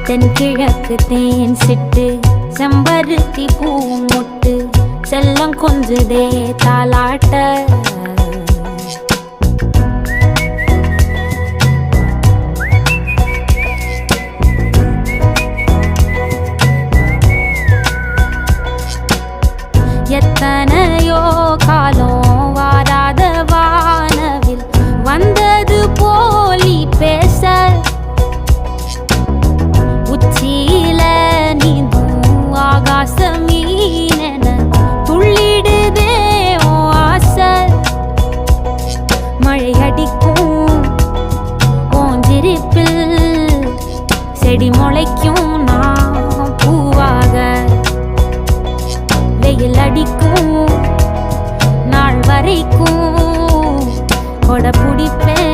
தென்கிழக்கு தேன் சிட்டு செம்பருத்தி பூ முட்டு செல்லம் கொஞ்சுதே தாலாட்ட எத்தனையோ காலம் வாராத வானவில் வந்தது போலி பேச உச்சியில நீந்தும் ஆகாச மீனென துள்ளிடுதே ஓ ஆசை மழை அடிக்கும் ஓஞ்சிருப்பில் செடி முளைக்கும் நான் பூவாக வெயில் அடிக்கும் நாள் வரைக்கும் கொடை பிடிப்பேன்